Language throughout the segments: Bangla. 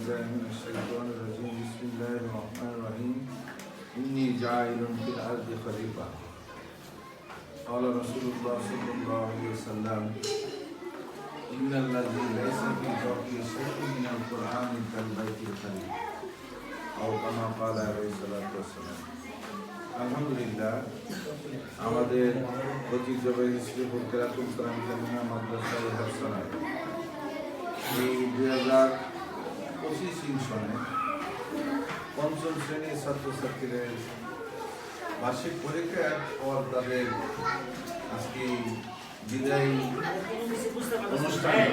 بالله من الشيطان الرجيم بسم الله الرحمن الرحيم إني جاعل في الأرض خليفة قال رسول الله صلى الله عليه وسلم إن الذي ليس في ذوقه شيء من القرآن كالبيت الخليل أو كما قال عليه الصلاة والسلام আলহামদুলিল্লাহ আমাদের ঐতিহ্যবাহী শ্রীপুর কেরাতুল কোরআন কারিমা মাদ্রাসায় হাসানা এই 2025 সনে পঞ্চম শ্রেণীর ছাত্রছাত্রীদের বার্ষিক পরীক্ষার পর তাদের আজকে বিদায়ী অনুষ্ঠানে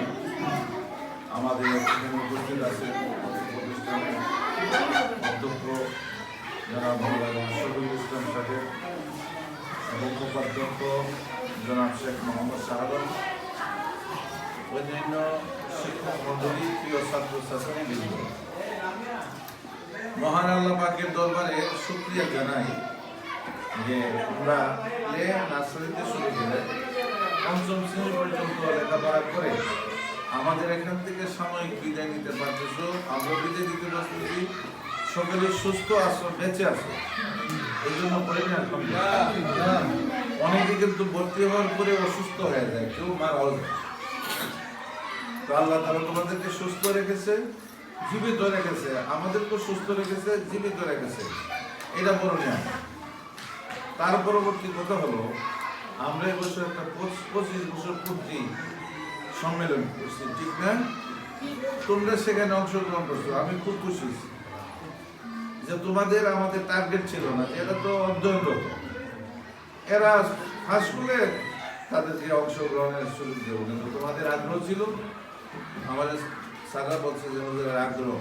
আমাদের এখানে উপস্থিত আছেন প্রতিষ্ঠানের অধ্যক্ষ জনাব মৌলানা শফিকুল ইসলাম সাহেব এবং উপাধ্যক্ষ জনাব শেখ মোহাম্মদ শাহাদত, অন্যান্য শিক্ষক মণ্ডলী, প্রিয় ছাত্রছাত্রীবৃন্দ, মহান আল্লাহ পাকের দরবারে শুকরিয়া জানাই যে আমরা নার্সারিতে শুরু করে পঞ্চম শ্রেণী পর্যন্ত লেখাপড়া করে আমাদের এখান থেকে সাময়িক বিদায় নিতে পারতেছ। আমরা বিদায় দিতে পারতেছি, সকলে সুস্থ আছো, বেঁচে আছো, এই জন্য বলি না। অনেকে কিন্তু ভর্তি হওয়ার পরে অসুস্থ হয়ে যায়, কেউ মারাও যায়। তো আল্লাহ তাআলা তোমাদেরকে সুস্থ রেখেছে, জীবিত রেখেছে, আমাদেরকে সুস্থ রেখেছে, জীবিত রেখেছে, এটা বড় নিয়ম। তার পরবর্তী কথা হলো, আমরা এবছর একটা 25 বছর পূর্তি সম্মেলন করছি, ঠিক না? তোমরা সেখানে অংশগ্রহণ করছো, আমি খুব খুশি যে তোমাদের আমাদের টার্গেট ছিল না যে এরা তো অধ্যয়নরত, এরা ফার্স্ট স্কুলে তাদেরকে অংশগ্রহণের সুযোগ দেবো, কিন্তু তোমাদের আগ্রহ ছিল। আমাদের স্যাররা বলছে যে ওদের আগ্রহ,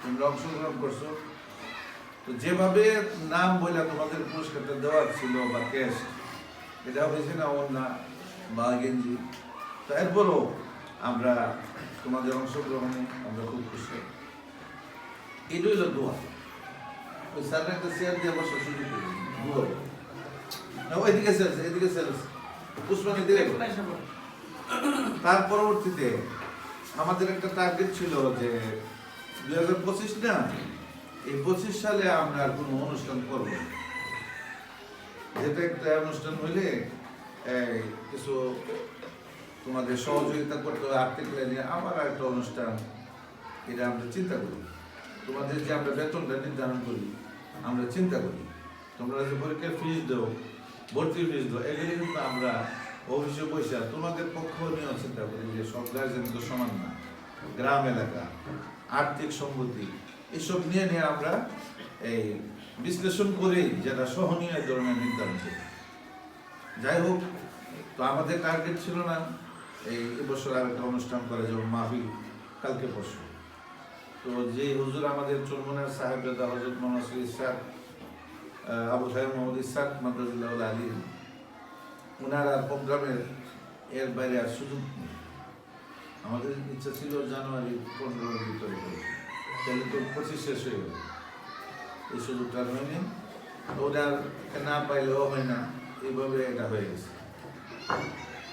তোমরা অংশগ্রহণ করছো। তো যেভাবে নাম বলে তোমাদের পুরস্কারটা দেওয়ার ছিল বা ক্যাশ, এটা হয়েছে না ওনা বা গেঞ্জি, তো এরপরও আমরা তোমাদের অংশগ্রহণে আমরা খুব খুশি। এটাই হলো দোয়া। ওই স্যাররা একটা চেয়ার দিয়ে বসার সুযোগ করি, এদিকে স্যার, এদিকে স্যার, উসমানি দিলে। তার পরবর্তীতে আমাদের একটা টার্গেট ছিল যে 2025 না, এই 25 সালে আমরা আর কোনো অনুষ্ঠান করব, যেটা একটা অনুষ্ঠান হইলে কিছু তোমাদের সহযোগিতা করতে হবে আর্থিক লাইনে, আমার একটা অনুষ্ঠান, এটা আমরা চিন্তা করি। তোমাদের যে আমরা বেতনটা নির্ধারণ করি, আমরা চিন্তা করি তোমরা যে পরীক্ষার ফিস দাও, ভর্তির ফিস দাও, এগুলি কিন্তু আমরা অফিসে পয়সা তোমাদের পক্ষ নিয়েও চিন্তা করি যে সব গার্জেন তো সমান না, গ্রাম এলাকা, আর্থিক সম্পত্তি, এসব নিয়ে আমরা এই বিশ্লেষণ করি যেটা সহনীয় ধরনের নির্ধারণ করি। যাই হোক, তো আমাদের টার্গেট ছিল না এই এবছর আর একটা অনুষ্ঠান করে, যেমন মাহফিল কালকে পরশু। তো যে হুজুর আমাদের চরমনার সাহেব হযরত মোহাম্মদ ইসহাক আবু সাহেব মোহাম্মদ ইসহাক মাদ্রাজুল্লাহ আলী, ওনার আর প্রোগ্রামের এর বাইরে আর সুযোগ নেই। আমাদের ইচ্ছা ছিল জানুয়ারি 15-এর ভিতরে, তাহলে তো 25 শেষ হয়ে গেল, এই সুযোগটা হয়নি। ওনার না পাইলেও হয় না, এইভাবে এটা হয়ে গেছে।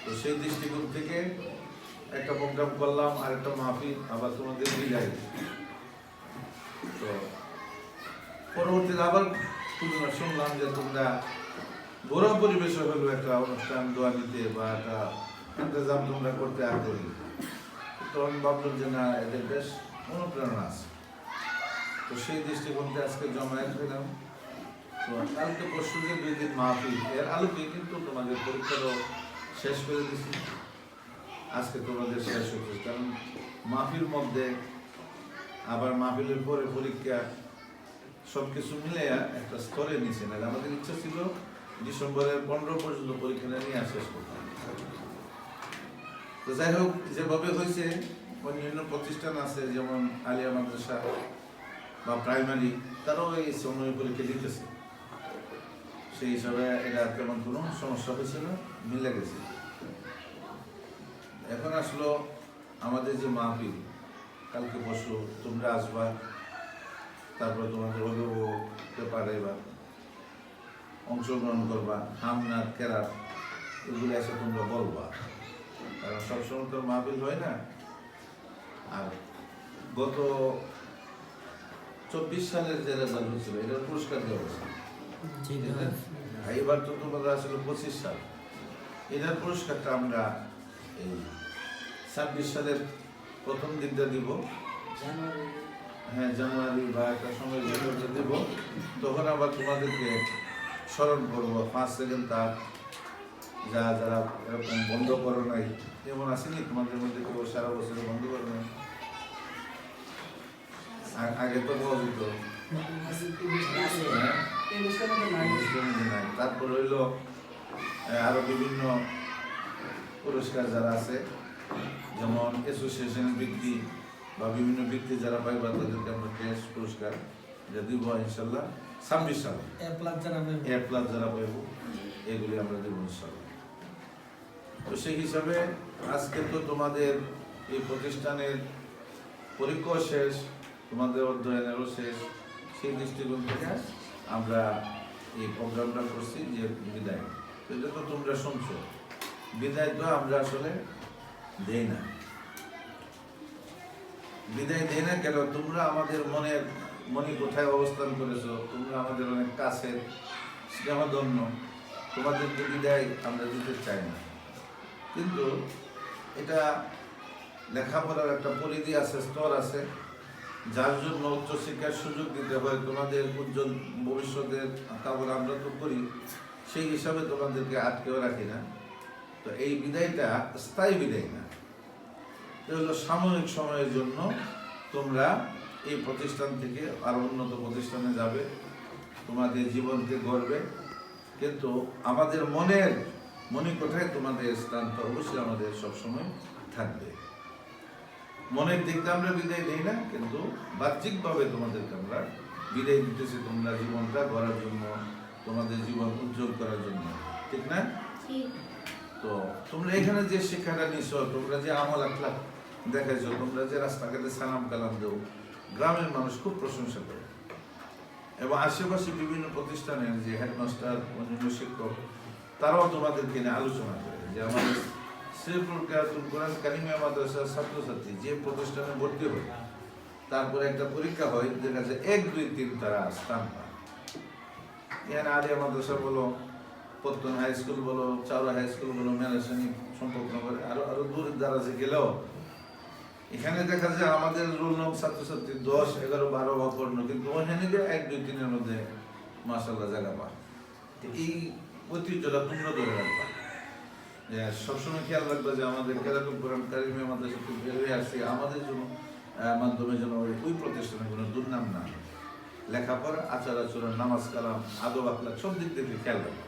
তো সেই দৃষ্টিকোণ থেকে একটা প্রোগ্রাম করলাম, আর একটা মাহফিল, আবার তোমাদের বিদায়। তো পরবর্তীতে আবার শুনলাম যে তোমরা বড় পরিবেশ হলো একটা অনুষ্ঠান দোয়া নিতে বা একটা ইন্তজাম তোমরা করতে আগ্রহী। তখন ভাবলাম যে না, এদের বেশ অনুপ্রেরণা আছে। তো সেই দৃষ্টিকোণে আজকে জমায়েত হইলাম। তো কালকে পরশু যে 2 দিন মাহফিল, এর আলোকে কিন্তু তোমাদের পরীক্ষারও শেষ করে দিচ্ছি। আজকে তোমাদের শেষ হচ্ছে, কারণ মাহফিল মধ্যে আবার মাহফিলের পরে পরীক্ষা, সব কিছু মিলে একটা স্তরে নিচে না। আমাদের ইচ্ছা ছিল ডিসেম্বরের 15 পর্যন্ত পরীক্ষা নিয়ে শেষ করতাম। তো যাই হোক, যেভাবে হয়েছে, অন্যান্য প্রতিষ্ঠান আছে যেমন আলিয়া মাদ্রাসা বা প্রাইমারি, তারাও এই সময় পরীক্ষা দিতেছে, সেই হিসাবে এটা তেমন কোনো সমস্যা হয়েছে না, মিলে গেছে। এখন আসলো আমাদের যে মাহফিল কালকে পরশু, তোমরা আসবা, তারপর তোমাদের অভিভাবককে পাঠাইবা, অংশগ্রহণ করবা, হামনাথ কেরাত এগুলো এসে তোমরা বলবা, কারণ সবসময় তো মাহফিল হয় না। আর গত 24 সালের যে রেজাল্ট হয়েছিল এটার পুরস্কার দেওয়া হয়েছে। এবার তো তোমাদের আসলে 25 সাল, এটার পুরস্কারটা আমরা এই 26 সালের প্রথম দিনটা দিব, হ্যাঁ জানুয়ারি বা একটা সময় দেব। তখন আবার তোমাদেরকে স্মরণ করবো 5 সেকেন্ড তার যারা এরকম বন্ধ করো নাই, যেমন আসেনি তোমাদের মধ্যে কেউ সারা বছর বন্ধ করো নাই, আগে তো পাওয়া যেত। তারপর হইলো আরো বিভিন্ন পুরস্কার যারা আছে, যেমন অ্যাসোসিয়েশন বৃত্তি বা বিভিন্ন বৃত্তি যারা পাইবা তাদেরকে আমরা ক্যাশ পুরস্কার যা দিব ইনশাল্লাহ 26 সালে। এ প্লাস যারা পাইব এগুলি আমরা দেবো ইনশাল্লাহ। তো সেই হিসাবে আজকে তো তোমাদের এই প্রতিষ্ঠানের পরীক্ষা শেষ, তোমাদের অধ্যয়নেরও শেষ, সেই দৃষ্টিকোণ থেকে আমরা এই প্রোগ্রামটা করছি যে বিদায়। সেটা তো তোমরা শুনছো, বিদায় তো আমরা আসলে দেই না। বিদায় দেই না কেন? তোমরা আমাদের মনে কোথায় অবস্থান করেছো, তোমরা আমাদের অনেক কাছের স্নেহধন্য, তোমাদেরকে বিদায় আমরা দিতে চাই না। কিন্তু এটা লেখাপড়ার একটা পরিধি আছে, স্তর আছে, যার জন্য উচ্চশিক্ষার সুযোগ দিতে হয়, তোমাদের উজ্জ্বল ভবিষ্যতের কামনা আমরা তো করি, সেই হিসাবে তোমাদেরকে আটকেও রাখি না। তো এই বিদায়টা স্থায়ী বিদায় না, এটা হলো সাময়িক সময়ের জন্য। তোমরা এই প্রতিষ্ঠান থেকে আরো উন্নত প্রতিষ্ঠানে যাবে, তোমাদের জীবনকে গড়বে, কিন্তু আমাদের মনে কোথায় তোমাদের স্থানটা অবশ্যই আমাদের সবসময় থাকবে। মনের দিকটা আমরা বিদায় দিই না, কিন্তু বাহ্যিকভাবে তোমাদেরকে আমরা বিদায় দিতেছি, তোমরা জীবনটা গড়ার জন্য, তোমাদের জীবন উজ্জ্বল করার জন্য, ঠিক না? তো তোমরা এখানে যে শিক্ষাটা নিছো, তোমরা যে আমল আখলাক দেখাইছো, তোমরা যে রাস্তাঘাটে সালাম কালাম দেও, গ্রামের মানুষ খুব প্রশংসা করে। এবং আশেপাশে বিভিন্ন প্রতিষ্ঠানের যে হেডমাস্টার, অন্যান্য শিক্ষক, তারাও তোমাদেরকে নিয়ে আলোচনা করে যে আমাদের শ্রীপুর কোরআন কালিমিয়া মাদ্রাসার ছাত্রছাত্রী যে প্রতিষ্ঠানে ভর্তি হয়, তারপরে একটা পরীক্ষা হয়, দেখা যায় 1, 2, 3 তারা স্থান পায়। এখানে আলিয়া মাদ্রাসা বলো, পত্তন হাই স্কুল বলো, চাওড়া হাই স্কুল বলো, মেলাশানি সম্পর্কনগরে, আরো দূর দারাজে গেলেও এখানে দেখা যায় আমাদের রোল নং ছাত্রছাত্রী 10, 11, 12 বা 15, কিন্তু ওখানে গিয়ে 1, 2, 3 মধ্যে মাশাআল্লাহ জায়গা পায়। এই ঐতিহ্যটা তোমরা ধরে রাখবা, সবসময় খেয়াল রাখবা যে আমাদের কেরাতুল কোরআন কারিমিয়া মাদ্রাসা থেকে বের হয়ে আসছে, আমাদের জন্য মাধ্যমে যেন ওই প্রতিষ্ঠানে কোনো দুর্নাম না, লেখাপড়া, আচার আচরণ, নামাজ কালাম, আদব আখলাক সব দিক থেকে খেয়াল রাখবা।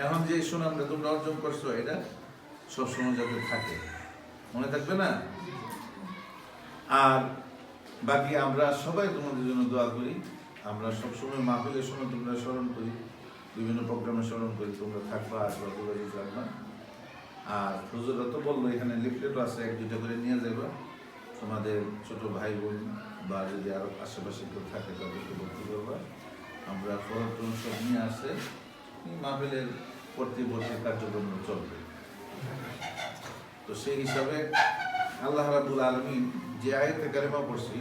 এখন যে সুনামটা তোমরা অর্জন করছো, এটা সবসময় যাতে থাকে, মনে থাকবে না? আর বাকি আমরা সবাই তোমাদের জন্য দোয়া করি। আমরা সবসময় মাহফিলের সময় তোমরা স্মরণ করি, বিভিন্ন প্রোগ্রামে স্মরণ করি, তোমরা থাকবা, আসবা, থাকবা। আর হুজুরা তো বললো এখানে লিফলেটও আছে, 1-2টা করে নিয়ে যাবা, তোমাদের ছোট ভাই বোন বা যদি আরো আশেপাশে কেউ থাকে তাদেরকে ভর্তি করবা। আমরা ফরম সব নিয়ে আসে মাহফিলের পরবর্তী কার্যক্রম চলবে। তো সেই হিসাবে আল্লাহ রাব্বুল আলামিন যে আয়াতে কারিমা পড়ছি